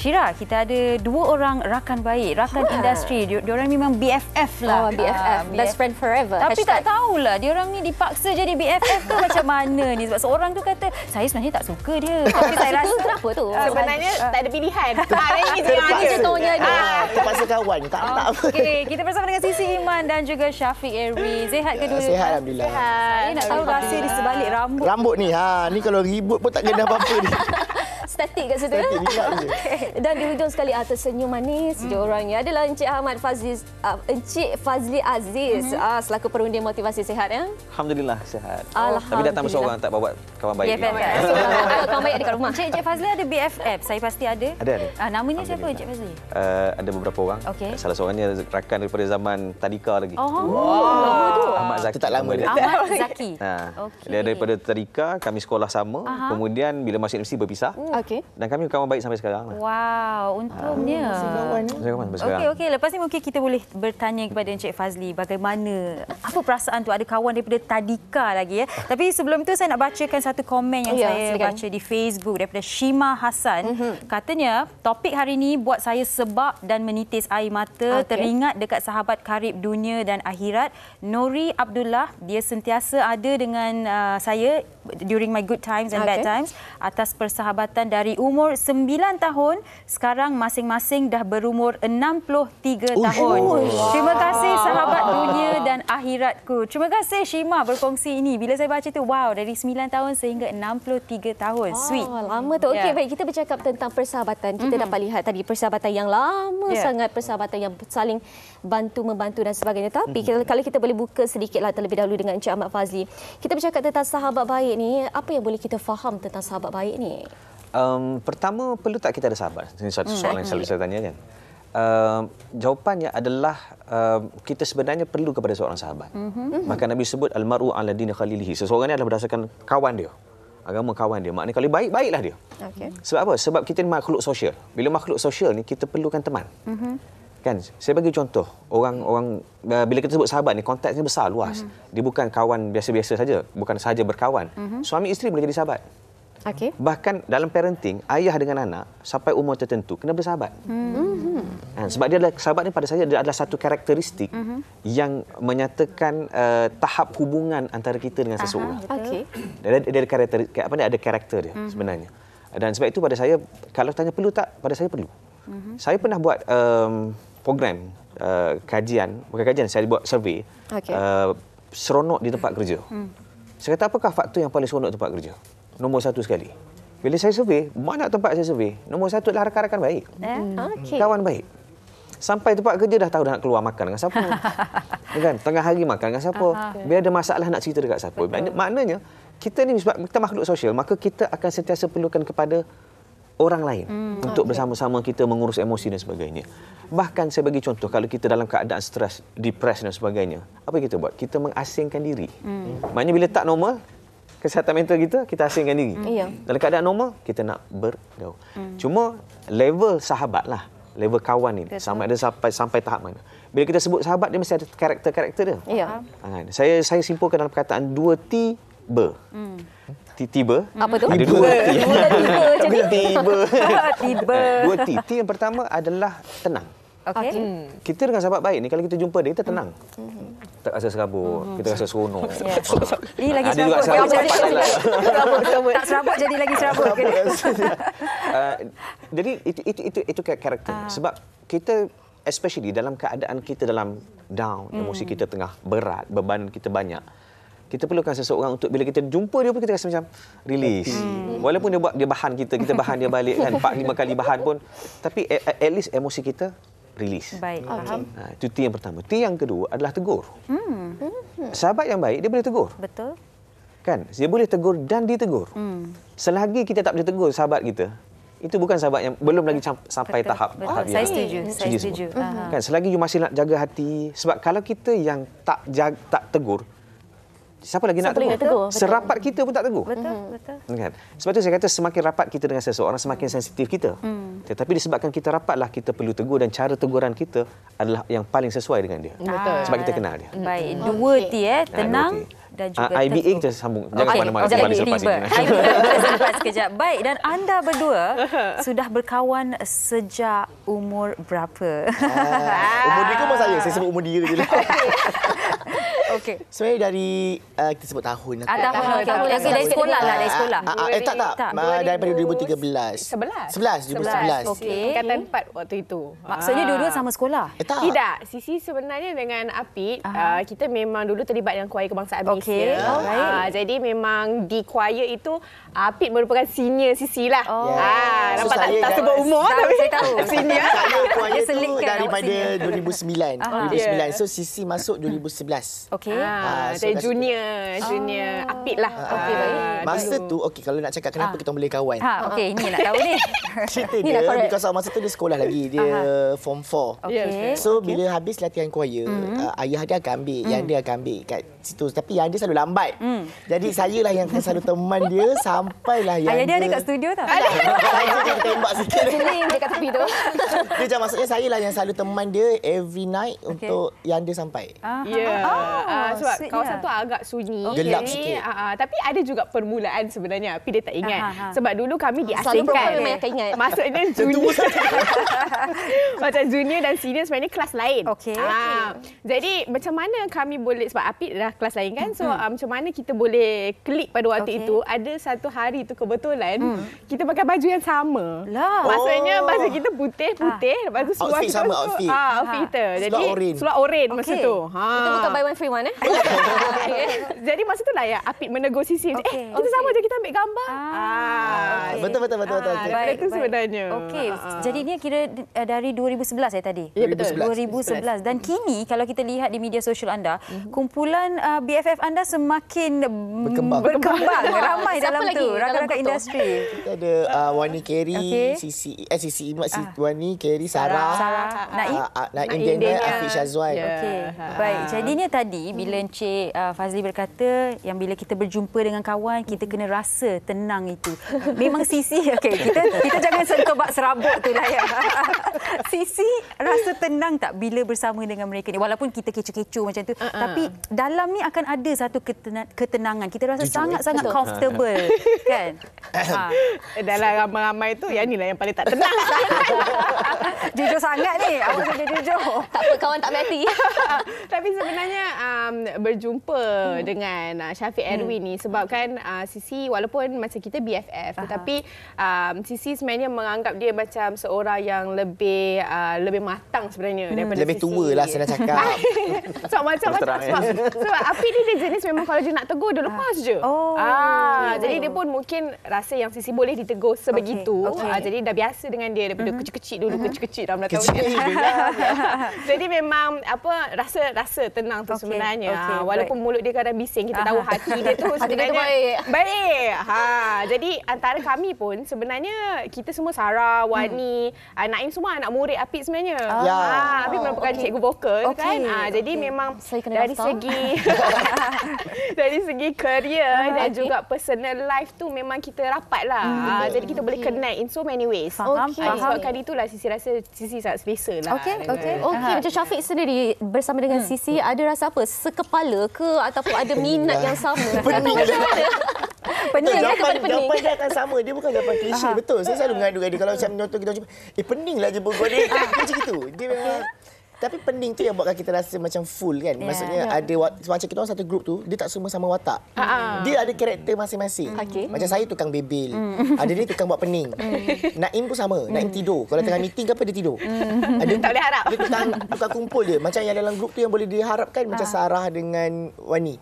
Syira, kita ada dua orang rakan baik, rakan industri. Diorang memang BFF lah. BFF, best friend forever. Tapi tak tahulah diorang ni dipaksa jadi BFF tu macam mana ni. Sebab seorang tu kata, saya sebenarnya tak suka dia. Tapi saya rasa kenapa tu? Sebenarnya tak ada pilihan. Ini contohnya dia. Terpaksa kawan. Tak apa. Okey, kita bersama dengan Sisi Iman dan juga Syafiq Erwi. Sehat kedua? Sihat alhamdulillah. Saya nak tahu rahsia di sebalik rambut. Rambut ni, ni kalau ribut pun tak kena apa-apa ni. Statik kat situ. Dan di hujung sekali tersenyum manis je orangnya adalah Encik Ahmad Fazli, Encik Fazli Aziz, selaku perundi motivasi sihat ya. Alhamdulillah sihat. Alhamdulillah. Tapi datang seorang tak bawa kawan baik. Kawan baik dekat rumah. Encik Fazli ada BFF, saya pasti ada. Ada. Namanya siapa Encik Fazli? Ada beberapa orang. Okey. Salah seorangnya rakan daripada zaman Tadika lagi. Lama tu. Ahmad Zaki. Tak lama dia. Ahmad Zaki. Okey. Dia daripada Tadika, kami sekolah sama. Kemudian bila masuk universiti berpisah. Okey. Dan kami kawan baik sampai sekarang. Wow, untungnya. Kawan sampai sekarang. Okey, lepas ni mungkin kita boleh bertanya kepada Encik Fazli bagaimana, apa perasaan tu ada kawan daripada Tadika lagi ya. Tapi sebelum tu saya nak bacakan satu komen yang saya baca di Facebook daripada Shima Hassan. Katanya, topik hari ini buat saya sebab dan menitis air mata, teringat dekat sahabat karib dunia dan akhirat, Nori Abdullah. Dia sentiasa ada dengan saya during my good times and bad times, atas persahabatan dari umur 9 tahun, sekarang masing-masing dah berumur 63 tahun. Terima kasih sahabat dunia dan akhiratku. Terima kasih Shima berkongsi ini. Bila saya baca tu, wow, dari 9 tahun sehingga 63 tahun. Sweet. Lama tu. Okey, baik, kita bercakap tentang persahabatan. Kita dapat lihat tadi persahabatan yang lama sangat, persahabatan yang saling bantu-membantu dan sebagainya. Tapi kalau kita boleh buka sedikitlah terlebih dahulu dengan Encik Ahmad Fazli. Kita bercakap tentang sahabat baik ni, apa yang boleh kita faham tentang sahabat baik ni? Pertama, perlu tak kita ada sahabat? Ini satu soalan yang selalu saya tanya kan. Jawapannya adalah kita sebenarnya perlu kepada seorang sahabat. Maka Nabi sebut al-mar'u 'ala dini khalilihi. Seseorang ni adalah berdasarkan kawan dia. Agama kawan dia. Maknanya kalau baik, baiklah dia. Sebab apa? Sebab kita ni makhluk sosial. Bila makhluk sosial ni kita perlukan teman. Kan? Saya bagi contoh, orang bila kita sebut sahabat ni konteksnya besar luas. Dia bukan kawan biasa-biasa saja, bukan sahaja berkawan. Suami isteri boleh jadi sahabat. Bahkan dalam parenting, ayah dengan anak sampai umur tertentu kena bersahabat. Sebab dia adalah sahabat ni pada saya dia adalah satu karakteristik yang menyatakan tahap hubungan antara kita dengan seseorang. Dia ada karakter ada karakter dia sebenarnya. Dan sebab itu pada saya kalau tanya perlu tak, pada saya perlu. Saya pernah buat program kajian, bukan kajian, saya buat survey seronok di tempat kerja. Saya kata apakah faktor yang paling seronok di tempat kerja? Nombor satu sekali. Bila saya survey, mana tempat saya survey, nombor satu adalah rakan-rakan baik. Kawan baik. Sampai tempat kerja dah tahu dah nak keluar makan dengan siapa. Kan? Tengah hari makan dengan siapa. Bila ada masalah nak cerita dekat siapa. Maknanya, kita ni sebab kita makhluk sosial, maka kita akan sentiasa perlukan kepada orang lain untuk bersama-sama kita mengurus emosi dan sebagainya. Bahkan saya bagi contoh, kalau kita dalam keadaan stres, depres dan sebagainya, apa yang kita buat? Kita mengasingkan diri. Maknanya bila tak normal, kesihatan mental kita asingkan diri. Dalam keadaan normal, kita nak bergaul. Cuma level sahabat lah, level kawan ni, sama ada sampai tahap mana. Bila kita sebut sahabat, dia mesti ada karakter-karakter dia. Saya simpulkan dalam perkataan 2 tiba. Tiba. Apa tu? Ada 2 T. Tiba. Dua T. T yang pertama adalah tenang. Kita dengan sahabat baik ni, kalau kita jumpa dia, kita tenang. Tak rasa serabut, kita rasa seronok. Ini lagi serabut. Tak serabut jadi lagi serabut. Jadi itu karakter. Sebab kita especially dalam keadaan kita dalam down, emosi kita tengah berat, beban kita banyak. Kita perlukan seseorang untuk bila kita jumpa dia pun kita rasa macam release. Walaupun dia bahan kita bahan dia balik kan 4-5 kali bahan pun, tapi at least emosi kita release. Baik, faham. Itu T yang pertama. T yang kedua adalah tegur. Sahabat yang baik dia boleh tegur. Betul. Kan? Dia boleh tegur dan ditegur. Selagi kita tak boleh tegur sahabat kita, itu bukan sahabat yang belum lagi sampai tahap. Saya setuju. Kan? Selagi you masih nak jaga hati, sebab kalau kita yang tak tegur, siapa lagi nak tegur? Serapat kita pun tak tegur. Betul. Kan? Sebab itu saya kata semakin rapat kita dengan seseorang, semakin sensitif kita. Tetapi disebabkan kita rapatlah, kita perlu tegur dan cara teguran kita adalah yang paling sesuai dengan dia. Sebab kita kenal dia. Baik, 2 T tenang. dan juga IBA Teguh. kita sambung. Jangan mana-mana Okey, kembali selepas ini. IBA selepas sekejap. Baik, dan anda berdua sudah berkawan sejak umur berapa? Umur dia ke umur saya? Saya sebut umur dia je lah. Okey. Sebenarnya dari kita sebut tahun. Tahun dari sekolah lah, dari sekolah. Tak. Daripada 2013. 2011. Okey. Angkatan 4 waktu itu. Maksudnya dua-dua sama sekolah? Tak. Tidak. Sisi sebenarnya dengan Apit, kita memang dulu terlibat dengan choir kebangsaan Malaysia. Okey. Alright. Jadi memang di choir itu Apit merupakan senior Sisi lah. So, Nampak saya tak sebut umur Tahu, tapi saya tahu. senior. Saya choir Dia tu selitkan daripada awak 2009. So Sisi masuk 2011. Okey. Saya junior Apit lah. Okey, baik. Masa tu, kalau nak cakap kenapa kita boleh kawan. Okey, ini nak tahu ni. Cerita dia, because masa tu dia sekolah lagi. Dia form 4. Okey. So bila habis latihan choir, ayah dia akan ambil, yang dia akan ambil kat situ. Tapi yang dia selalu lambat. Jadi saya lah yang akan selalu teman dia sampailah yang Ayah dia ada kat studio tak? Dia tembak sikit. Seling dia kat tepi tu. Dia macam maksudnya saya lah yang selalu teman dia every night untuk yang dia sampai. Sebab sweet kawasan lah. tu agak sunyi. Gelap Jadi, sikit. tapi ada juga permulaan sebenarnya. Tapi dia tak ingat. Sebab dulu kami Selalu diasingkan. perempuan memang akan ingat. Maksudnya junior. Macam junior dan senior sebenarnya kelas lain. Okey. Jadi macam mana kami boleh, sebab Apit dah kelas lain kan. So macam mana kita boleh klik pada waktu itu. Ada satu hari tu kebetulan kita pakai baju yang sama. Lah. Maksudnya baju kita putih. Lepas tu seluar Outfit kita sama, tu- outfit. Outfit kita. Jadi oren. seluar oren masa Okey. tu. Itu bukan buy one free one Jadi masa tu lah ya Apit menegur Sisi. Okey. Kita sama je, kita ambil gambar. okey. Betul. Daripada tu sebenarnya. Okey, jadi ni kira dari 2011 tadi? Ya, betul. 2011. Dan kini kalau kita lihat di media sosial anda, kumpulan BFF anda semakin Berkembang. Ramai Siapa dalam lagi tu, dalam rakan-rakan grup tu? industri. Kita ada Wani Kerry, Okey. Sisi Imat, Wani Kerry, Sarah, Naim. Naim Naim Daniel, Daniel. Afiq Syazwan. Ya. Okey. Baik, jadinya tadi bila Encik Fazli berkata yang bila kita berjumpa dengan kawan, kita kena rasa tenang itu. Memang Sisi, okey, kita jangan serabut tu lah ya. Sisi rasa tenang tak bila bersama dengan mereka ni? Walaupun kita kecoh-kecoh macam tu, tapi dalam ni akan ada satu ketenangan. Kita rasa sangat-sangat comfortable, kan? Dalam ramai-ramai tu, yang ni lah yang paling tak tenang. Jujur sangat ni. Apa jujur? Tak apa, kawan tak mati. Tapi sebenarnya berjumpa dengan Syafiq Erwin ni sebabkan Sisi walaupun macam kita BFF tetapi Sisi sebenarnya menganggap dia macam seorang yang lebih matang sebenarnya daripada Lebih Sisi. tua lah saya nak cakap. So macam-macam sebab Apit ni dia jenis memang kalau dia nak tegur dia lepas je. Jadi dia pun mungkin rasa yang Sisi boleh ditegur sebegitu. Jadi dah biasa dengan dia daripada kecil-kecil dulu, kecil-kecil dalam tahu dia. Jadi memang rasa tenang tu sebenarnya. Walaupun mulut dia kadang bising, kita tahu hati dia tu sebenarnya baik. Jadi antara kami pun sebenarnya kita semua Sarah, Wani, Naim semua anak murid Apit sebenarnya. Apit merupakan cikgu vokal kan. Jadi memang dari segi dari segi career dan juga personal life tu memang kita rapat lah. Jadi kita boleh connect in so many ways. Sebabkan itulah Sisi rasa Sisi sangat selesa lah. Okey, macam Syafiq sendiri bersama dengan Sisi ada rasa apa? Sekepala ke ataupun ada minat yang sama? Pening Macam mana? Betul, Pening kepada pening. jawapan dia akan sama. Dia bukan jawapan klise. Betul. Saya selalu mengadu dia. Kalau macam contoh kita jumpa, pening lah je berbual dia. Macam itu. Dia memang... Tapi pening tu yang buatkan kita rasa macam full kan. Maksudnya ada macam kita orang satu grup tu, dia tak semua sama watak. Dia ada karakter masing-masing. Macam saya tukang bebel. Ada dia tukang buat pening. Naim pun sama. Naim tidur. Kalau tengah meeting ke apa dia tidur. Ada Tak boleh harap. Dia tukang kumpul dia. Macam yang dalam grup tu yang boleh diharapkan macam Sarah dengan Wani.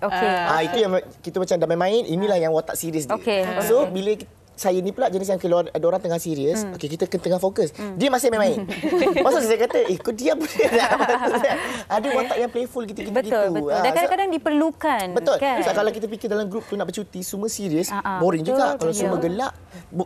Itu yang kita macam dah main-main, inilah yang watak serius dia. So bila saya ni pula jenis yang kalau ada orang tengah serius, okey kita tengah fokus. Dia masih main-main. Maksud saya kata, kau diam boleh tak? Ada watak yang playful gitu. Betul. Dan kadang-kadang diperlukan. Betul. Kan? So, kalau kita fikir dalam grup tu nak bercuti, semua serius, boring juga. Kalau semua gelak,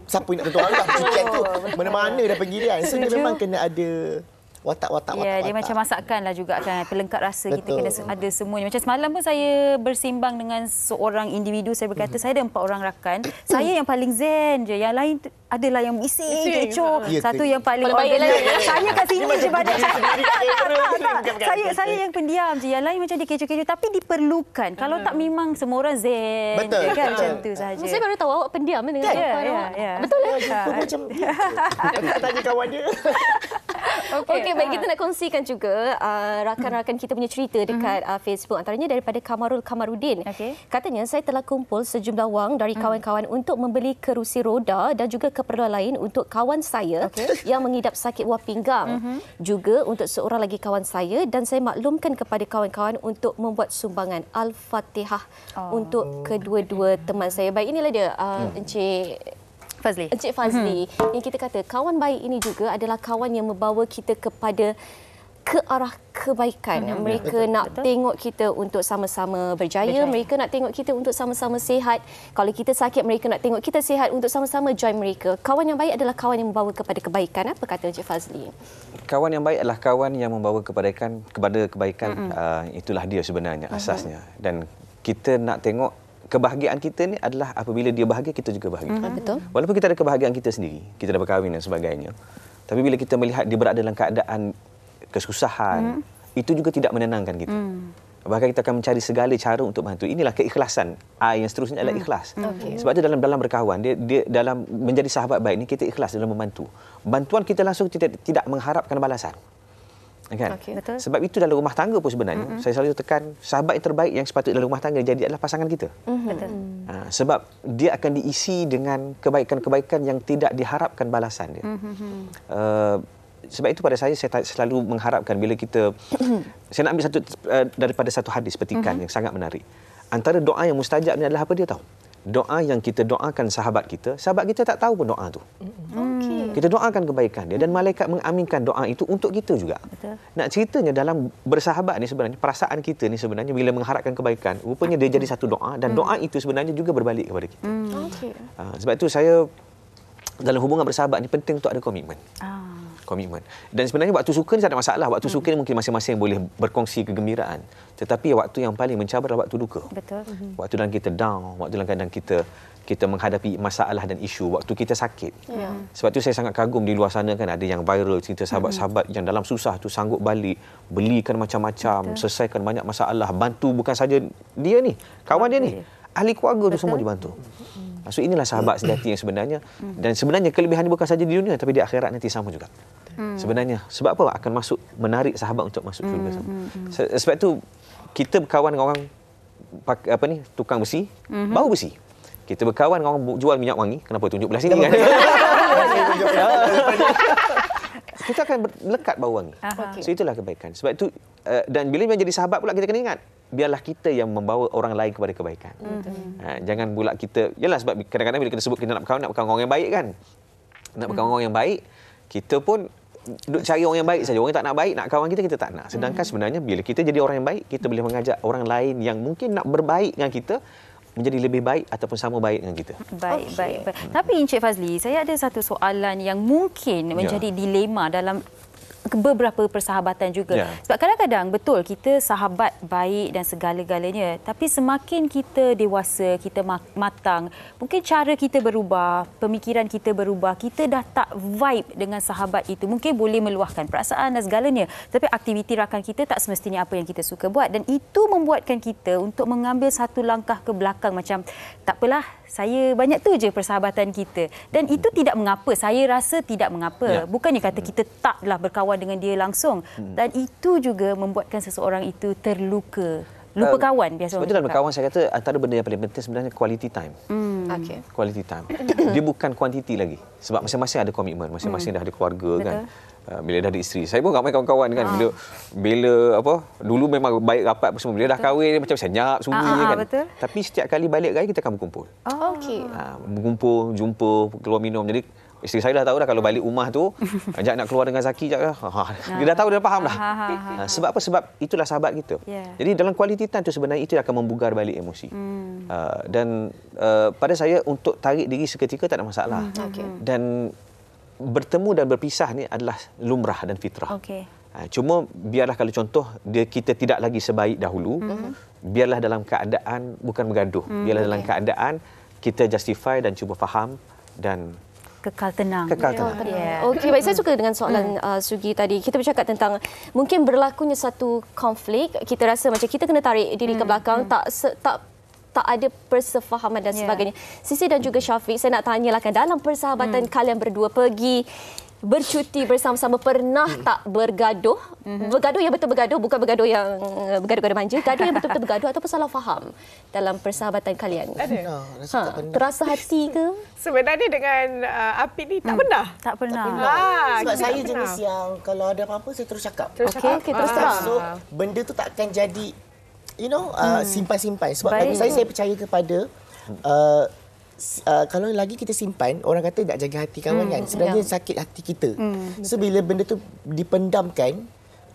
siapa yang nak tentu orang lah percutian tu. Mana-mana dah pergi dia. So dia memang kena ada watak-watak. Ya, dia macam masakan lah juga kan. Pelengkap rasa kita kena ada semuanya. Macam semalam pun saya bersimbang dengan seorang individu. Saya berkata, saya ada 4 orang rakan. Saya yang paling zen je. Yang lain adalah yang bising, kecoh. Satu yang paling organik. Saya kat sini je badan. Saya yang pendiam je. Yang lain macam dia kecoh-kecoh. Tapi diperlukan. Kalau tak memang semua orang zen. Betul. Kan macam tu sahaja. Saya baru tahu awak pendiam dengan Ya. Betul lah. Macam dia tanya kawan dia. Okey, baik, kita nak kongsikan juga rakan-rakan kita punya cerita dekat Facebook, antaranya daripada Kamarul Kamarudin. Katanya, saya telah kumpul sejumlah wang dari kawan-kawan untuk membeli kerusi roda dan juga keperluan lain untuk kawan saya yang mengidap sakit buah pinggang. Juga untuk seorang lagi kawan saya, dan saya maklumkan kepada kawan-kawan untuk membuat sumbangan Al-Fatihah untuk kedua-dua teman saya. Baik, inilah dia Encik Fazli. Yang kita kata kawan baik ini juga adalah kawan yang membawa kita kepada ke arah kebaikan. Mereka nak tengok kita untuk sama-sama berjaya. Mereka nak tengok kita untuk sama-sama sihat. Kalau kita sakit, mereka nak tengok kita sihat untuk sama-sama join mereka. Kawan yang baik adalah kawan yang membawa kepada kebaikan. Apa kata Encik Fazli? Kawan yang baik adalah kawan yang membawa kepada kebaikan. Itulah dia sebenarnya asasnya. Dan kita nak tengok kebahagiaan kita ni adalah apabila dia bahagia, kita juga bahagia. Betul. Walaupun kita ada kebahagiaan kita sendiri, kita dah berkahwin dan sebagainya. Tapi bila kita melihat dia berada dalam keadaan kesusahan, itu juga tidak menenangkan kita. Bahkan kita akan mencari segala cara untuk bantu. Inilah keikhlasan. Yang seterusnya adalah ikhlas. Sebab itu dalam berkawan, dia dalam menjadi sahabat baik ni, kita ikhlas dalam membantu. Bantuan kita langsung tidak mengharapkan balasan. Kan? Betul. Sebab itu dalam rumah tangga pun sebenarnya saya selalu tekan, sahabat yang terbaik yang sepatutnya dalam rumah tangga jadi adalah pasangan kita. Betul. Sebab dia akan diisi dengan kebaikan-kebaikan yang tidak diharapkan balasan dia. Sebab itu pada saya selalu mengharapkan bila kita saya nak ambil daripada satu hadis petikan yang sangat menarik. Antara doa yang mustajab ni adalah apa dia tahu? Doa yang kita doakan sahabat kita tak tahu pun doa tu. Kita doakan kebaikan dia dan malaikat mengaminkan doa itu untuk kita juga. Betul. Nak ceritanya dalam bersahabat ni sebenarnya perasaan kita ni sebenarnya bila mengharapkan kebaikan, rupanya dia jadi satu doa dan doa itu sebenarnya juga berbalik kepada kita. Sebab itu saya dalam hubungan bersahabat ni penting untuk ada komitmen. Komitmen. Dan sebenarnya waktu suka ni tak ada masalah. Waktu suka ni mungkin masing-masing boleh berkongsi kegembiraan. Tetapi waktu yang paling mencabar adalah waktu duka. Betul. Waktu dalam kita down, waktu dalam keadaan kita menghadapi masalah dan isu, waktu kita sakit. Sebab tu saya sangat kagum di luar sana kan, ada yang viral cerita sahabat-sahabat yang dalam susah tu sanggup balik, belikan macam-macam, selesaikan banyak masalah, bantu bukan saja dia ni, kawan dia ni, ahli keluarga tu semua dibantu. So inilah sahabat sejati yang sebenarnya. Dan sebenarnya kelebihan dia bukan saja di dunia, tapi di akhirat nanti sama juga. Sebenarnya sebab apa akan masuk, menarik sahabat untuk masuk syurga sama. Sebab tu kita berkawan dengan orang tukang besi, bau besi. Kita berkawan dengan orang jual minyak wangi, kenapa tunjuk belah sini kan? Kita akan lekat bau wangi. So itulah kebaikan. Sebab itu dan bila menjadi sahabat pula kita kena ingat, biarlah kita yang membawa orang lain kepada kebaikan. Jangan pula kita, yalah sebab kadang-kadang bila kita sebut kita nak berkawan dengan orang yang baik kan. Nak berkawan dengan orang yang baik, kita pun duk cari orang yang baik saja. Orang yang tak nak baik, nak kawan kita tak nak. Sedangkan sebenarnya bila kita jadi orang yang baik, kita boleh mengajak orang lain yang mungkin nak berbaik dengan kita menjadi lebih baik ataupun sama baik dengan kita. Baik. Tapi Encik Fazli, saya ada satu soalan yang mungkin menjadi dilema dalam beberapa persahabatan juga. Sebab kadang-kadang betul kita sahabat baik dan segala-galanya, tapi semakin kita dewasa, kita matang, mungkin cara kita berubah, pemikiran kita berubah, kita dah tak vibe dengan sahabat itu. Mungkin boleh meluahkan perasaan dan segalanya, tapi aktiviti rakan kita tak semestinya apa yang kita suka buat, dan itu membuatkan kita untuk mengambil satu langkah ke belakang macam tak apalah, saya banyak tu je persahabatan kita. Dan itu tidak mengapa, saya rasa tidak mengapa. Bukannya kata kita taklah berkawan dengan dia langsung. Dan itu juga membuatkan seseorang itu terluka. Lupa kawan biasa. Sebab itu dalam berkawan saya kata antara benda yang paling penting sebenarnya quality time. Quality time. Dia bukan kuantiti lagi. Sebab masing-masing ada komitmen, masing-masing dah ada keluarga kan. Bila dah ada isteri. Saya pun ramai kawan-kawan kan. Bila dulu memang baik rapat semua. Bila dah kahwin macam senyap sembunyi kan. Betul. Tapi setiap kali balik raya kita akan berkumpul. Berkumpul, jumpa, keluar minum. Jadi isteri saya dah tahu dah kalau balik rumah tu ajak nak keluar dengan Zaki dia dah tahu, dia dah faham dah. Sebab apa? Sebab itulah sahabat kita. Jadi dalam quality time tu sebenarnya itu akan membugar balik emosi. Dan pada saya untuk tarik diri seketika tak ada masalah. Dan bertemu dan berpisah ni adalah lumrah dan fitrah. Okey. Cuma biarlah kalau contoh kita tidak lagi sebaik dahulu, biarlah dalam keadaan bukan bergaduh, biarlah dalam keadaan kita justify dan cuba faham dan kekal tenang. Okey, baik, saya suka dengan soalan Sugi tadi. Kita bercakap tentang mungkin berlakunya satu konflik, kita rasa macam kita kena tarik diri ke belakang, tak ada persefahaman dan sebagainya. Sisi dan juga Syafiq, saya nak tanyalah kan, dalam persahabatan kalian berdua pergi bercuti bersama-sama, pernah tak bergaduh? Bergaduh yang betul bergaduh, bukan bergaduh yang bergaduh-gaduh manja, gaduh yang betul-betul bergaduh ataupun salah faham dalam persahabatan kalian? Terasa hati ke? Sebenarnya dengan Apik ni tak pernah. Tak pernah. Sebab saya jenis yang kalau ada apa-apa saya terus cakap. Okey, terus terang. So benda tu takkan jadi simpan-simpan. Sebab bagi saya percaya kepada kalau lagi kita simpan, orang kata nak jaga hati kawan kan. Sebenarnya sakit hati kita. So bila benda tu dipendamkan,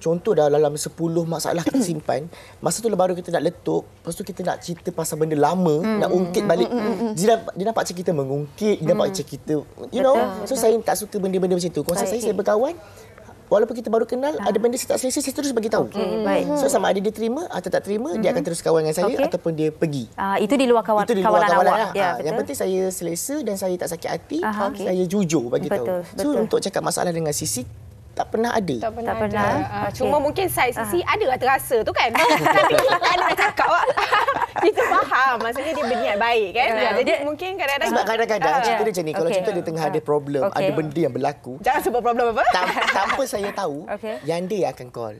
contoh dalam 10 masalah kita simpan, masa tu baru kita nak letup, lepas tu kita nak cerita pasal benda lama, nak ungkit balik. Dia nampak macam kita mengungkit, dia nampak macam kita, So saya tak suka benda-benda macam tu. Konsep saya berkawan, walaupun kita baru kenal, ada benda saya tak selesa, saya terus bagi tahu. So sama ada dia terima atau tak terima, dia akan terus kawan dengan saya ataupun dia pergi. Itu di luar kawalan awak. Yang penting saya selesa dan saya tak sakit hati, saya jujur bagi tahu. So untuk cakap masalah dengan Sisi, tak pernah ada. Tak pernah. Cuma mungkin side Sisi ada terasa tu kan. Tapi kita tak nak cakap. Kita faham. Maksudnya dia berniat baik kan. Jadi mungkin kadang-kadang. Sebab kadang-kadang cerita dia macam ni. Kalau cerita dia tengah ada problem, ada benda yang berlaku. Jangan sebut problem apa. Tanpa saya tahu, yang dia akan call.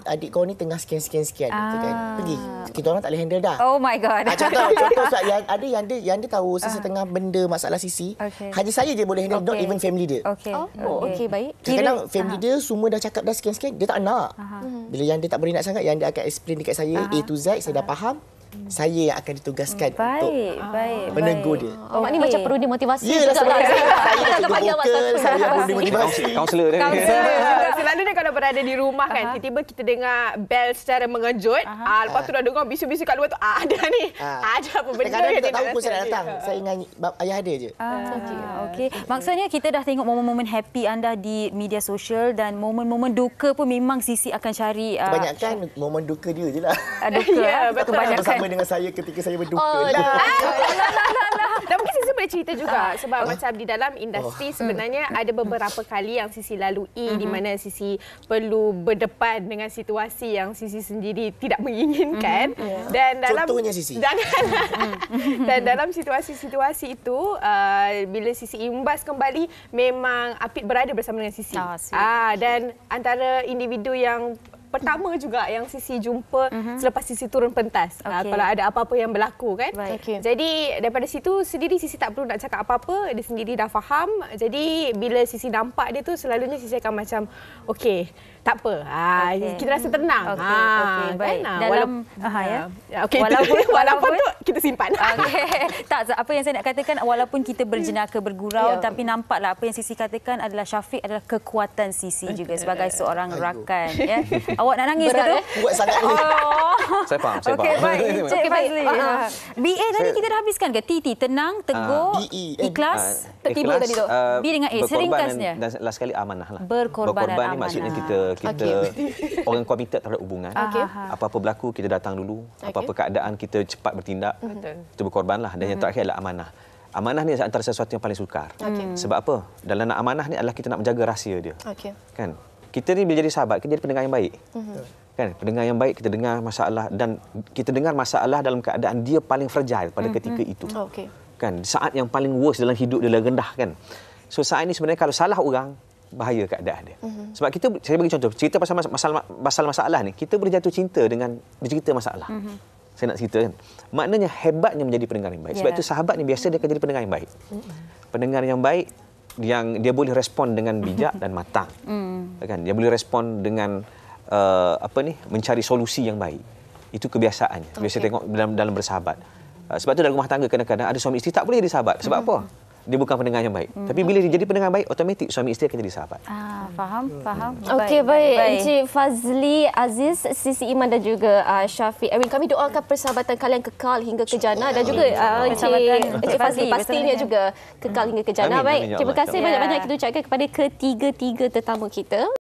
Adik kau ni tengah sekian. Kan. Pergi. Kita orang tak boleh handle dah. Oh my God. Contoh yang dia tahu sesetengah benda masalah Sisi. Hanya saya je boleh handle, not even family dia. Okey, baik. Kadang-kadang family dia semua dah cakap dah sekian, dia tak nak. Bila yang dia tak boleh nak sangat, yang dia akan explain dekat saya A to Z, saya dah faham. Saya yang akan ditugaskan untuk menegur dia. Maknanya macam perlu dimotivasi juga. Saya saya perlu dimotivasi. Kaunselor dia. Selalunya kalau berada di rumah kan, tiba-tiba kita dengar bel secara mengejut. Lepas tu dah dengar bisu-bisu kat luar tu, ada ni. Ada apa benda. Kadang-kadang dia tak tahu pun saya nak datang. Saya dengan ayah dia je. Okey. Maksudnya kita dah tengok momen-momen happy anda di media sosial dan momen-momen duka pun memang Sisi akan cari. Kebanyakan momen duka dia je lah. Duka. Kebanyakan dengan saya ketika saya berduka. Dan mungkin Sisi boleh cerita juga sebab macam di dalam industri sebenarnya ada beberapa kali yang Sisi lalui di mana Sisi perlu berdepan dengan situasi yang Sisi sendiri tidak menginginkan. Dan dalam contohnya Sisi. Dan dalam situasi-situasi itu bila Sisi imbas kembali memang Apik berada bersama dengan Sisi. Dan antara individu yang pertama juga yang Sisi jumpa selepas Sisi turun pentas. Kalau ada apa-apa yang berlaku kan. Jadi daripada situ sendiri Sisi tak perlu nak cakap apa-apa, dia sendiri dah faham. Jadi bila Sisi nampak dia tu selalunya Sisi akan macam okey, tak apa. Kita rasa tenang. Baik. Kan? Dalam walaupun tu kita simpan. Tak, apa yang saya nak katakan, walaupun kita berjenaka bergurau, tapi nampaklah apa yang Sisi katakan adalah Syafiq adalah kekuatan Sisi juga sebagai seorang rakan. Ya. Awak nak nangis ke tu? Kuat sangat ni. Saya faham. Okey, baik. Encik Fazli. BA tadi kita dah habiskan ke? TT, tenang, teguh, ikhlas. Tertiba tadi tu. B dengan A, seringkasnya. Dan last sekali amanah lah. Berkorban dan ni maksudnya kita orang komited terhadap hubungan. Apa-apa berlaku, kita datang dulu. Apa-apa keadaan, kita cepat bertindak. Kita berkorbanlah. Dan yang terakhir adalah amanah. Amanah ni antara sesuatu yang paling sukar. Sebab apa? Dalam nak amanah ni adalah kita nak menjaga rahsia dia. Kan? Kita ni bila jadi sahabat, kita jadi pendengar yang baik. Kan? Pendengar yang baik, kita dengar masalah dan kita dengar masalah dalam keadaan dia paling fragile pada ketika itu. Kan? Saat yang paling worst dalam hidup dia, rendah kan. So saat ini sebenarnya kalau salah orang, bahaya keadaan dia. Sebab kita, saya bagi contoh, cerita pasal masalah ni, kita boleh jatuh cinta dengan bercerita masalah. Saya nak cerita kan. Maknanya hebatnya menjadi pendengar yang baik. Sebab itu sahabat ni biasa dia akan jadi pendengar yang baik. Pendengar yang baik yang dia boleh respon dengan bijak dan matang. Kan? Dia boleh respon dengan mencari solusi yang baik. Itu kebiasaannya. Biasa tengok dalam bersahabat. Sebab tu dalam rumah tangga kadang-kadang ada suami isteri tak boleh jadi sahabat. Sebab apa? dia bukan pendengar yang baik. Tapi bila dia jadi pendengar baik, automatik suami isteri akan jadi sahabat. Faham. Okey, baik. Encik Fazli, Aziz, Sisi Iman dan juga Syafiq Erwin, kami doakan persahabatan kalian kekal hingga ke jannah dan juga Encik Fazli pastinya juga kekal hingga ke jannah. Baik, terima kasih banyak-banyak kita ucapkan kepada ketiga-tiga tetamu kita.